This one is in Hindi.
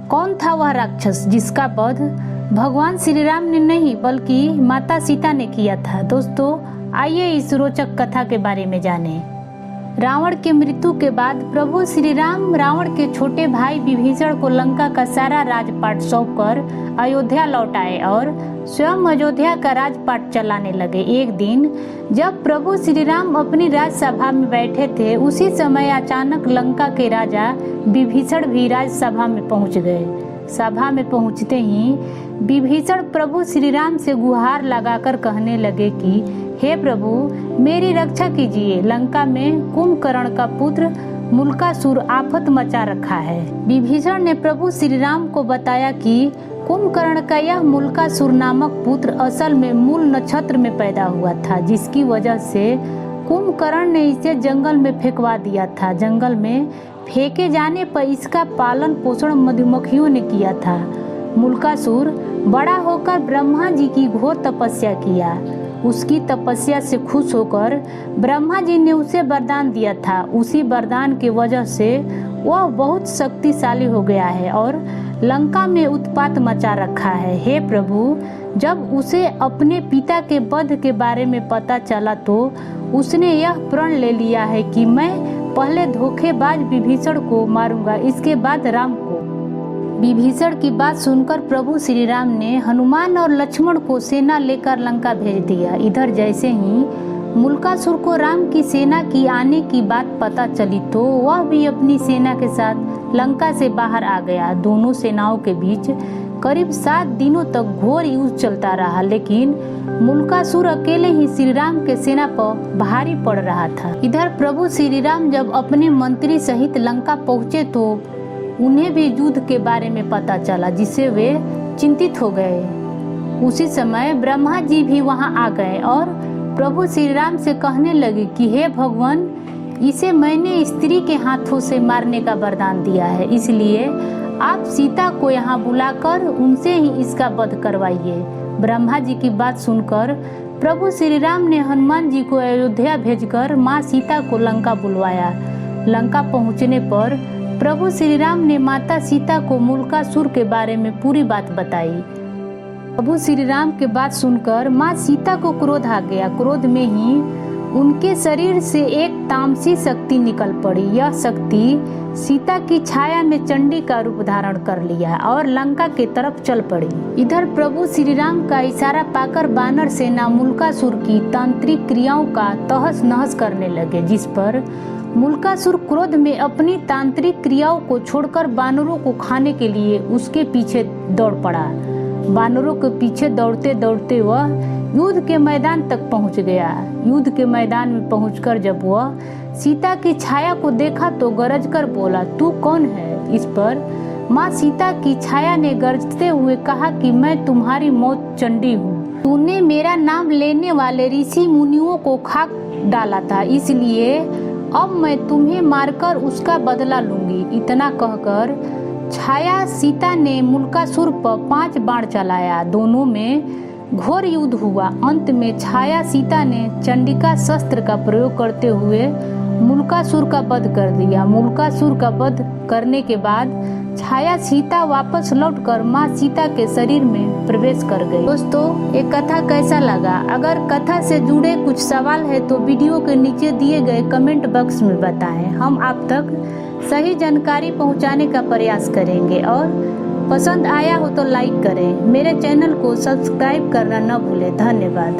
कौन था वह राक्षस जिसका वध भगवान श्री राम ने नहीं बल्कि माता सीता ने किया था? दोस्तों, आइए इस रोचक कथा के बारे में जानें। रावण के मृत्यु के बाद प्रभु श्री राम रावण के छोटे भाई विभीषण को लंका का सारा राजपाट सौंपकर अयोध्या लौट आए और स्वयं अयोध्या का राजपाट चलाने लगे। एक दिन जब प्रभु श्री राम अपनी राजसभा में बैठे थे, उसी समय अचानक लंका के राजा विभीषण भी राजसभा में पहुंच गए। सभा में पहुंचते ही विभीषण प्रभु श्री राम से गुहार लगाकर कहने लगे कि हे प्रभु, मेरी रक्षा कीजिए। लंका में कुंभकर्ण का पुत्र मूलकासुर आफत मचा रखा है। विभीषण ने प्रभु श्री राम को बताया कि कुंभकर्ण का यह मूलकासुर नामक पुत्र असल में मूल नक्षत्र में पैदा हुआ था, जिसकी वजह से कुंभकर्ण ने इसे जंगल में फेंकवा दिया था। जंगल में फेंके जाने पर इसका पालन पोषण मधुमक्खियों ने किया था। मूलकासुर बड़ा होकर ब्रह्मा जी की घोर तपस्या किया। उसकी तपस्या से खुश होकर ब्रह्मा जी ने उसे वरदान दिया था। उसी वरदान की वजह से वह बहुत शक्तिशाली हो गया है और लंका में उत्पात मचा रखा है। हे प्रभु, जब उसे अपने पिता के वध के बारे में पता चला तो उसने यह प्रण ले लिया है कि मैं पहले धोखेबाज विभीषण को मारूंगा, इसके बाद राम को। विभीषण की बात सुनकर प्रभु श्री राम ने हनुमान और लक्ष्मण को सेना लेकर लंका भेज दिया। इधर जैसे ही मूलकासुर को राम की सेना की आने की बात पता चली तो वह भी अपनी सेना के साथ लंका से बाहर आ गया। दोनों सेनाओं के बीच करीब 7 दिनों तक घोर युद्ध चलता रहा, लेकिन मूलकासुर अकेले ही श्री राम के सेना पर भारी पड़ रहा था। इधर प्रभु श्री राम जब अपने मंत्री सहित लंका पहुँचे तो उन्हें भी युद्ध के बारे में पता चला, जिससे वे चिंतित हो गए। उसी समय ब्रह्मा जी भी वहां आ गए और प्रभु श्री राम से कहने लगे कि हे भगवान, इसे मैंने स्त्री के हाथों से मारने का वरदान दिया है, इसलिए आप सीता को यहाँ बुलाकर उनसे ही इसका वध करवाइए। ब्रह्मा जी की बात सुनकर प्रभु श्री राम ने हनुमान जी को अयोध्या भेजकर माँ सीता को लंका बुलवाया। लंका पहुँचने पर प्रभु श्री राम ने माता सीता को मूलकासुर के बारे में पूरी बात बताई। प्रभु श्री राम के बात सुनकर माँ सीता को क्रोध आ गया। क्रोध में ही उनके शरीर से एक तामसी शक्ति निकल पड़ी। यह शक्ति सीता की छाया में चंडी का रूप धारण कर लिया और लंका की तरफ चल पड़ी। इधर प्रभु श्री राम का इशारा पाकर बानर सेना मूलकासुर की तांत्रिक क्रियाओं का तहस नहस करने लगे, जिस पर मूलकासुर क्रोध में अपनी तांत्रिक क्रियाओं को छोड़कर बानरों को खाने के लिए उसके पीछे दौड़ पड़ा। बानरों के पीछे दौड़ते दौड़ते वह युद्ध के मैदान तक पहुंच गया। युद्ध के मैदान में पहुंचकर जब वह सीता की छाया को देखा तो गरज कर बोला, तू कौन है? इस पर माँ सीता की छाया ने गरजते हुए कहा कि मैं तुम्हारी मौत चंडी हूँ। तूने मेरा नाम लेने वाले ऋषि मुनियों को खाक डाला था, इसलिए अब मैं तुम्हें मारकर उसका बदला लूंगी। इतना कहकर छाया सीता ने मूलकासुर पर 5 बाण चलाया। दोनों में घोर युद्ध हुआ। अंत में छाया सीता ने चंडिका शस्त्र का प्रयोग करते हुए मूलकासुर का वध कर दिया। मूलकासुर का वध करने के बाद छाया सीता वापस लौटकर माँ सीता के शरीर में प्रवेश कर गई। दोस्तों, ये कथा कैसा लगा? अगर कथा से जुड़े कुछ सवाल है तो वीडियो के नीचे दिए गए कमेंट बॉक्स में बताएं। हम आप तक सही जानकारी पहुंचाने का प्रयास करेंगे और पसंद आया हो तो लाइक करें। मेरे चैनल को सब्सक्राइब करना न भूलें। धन्यवाद।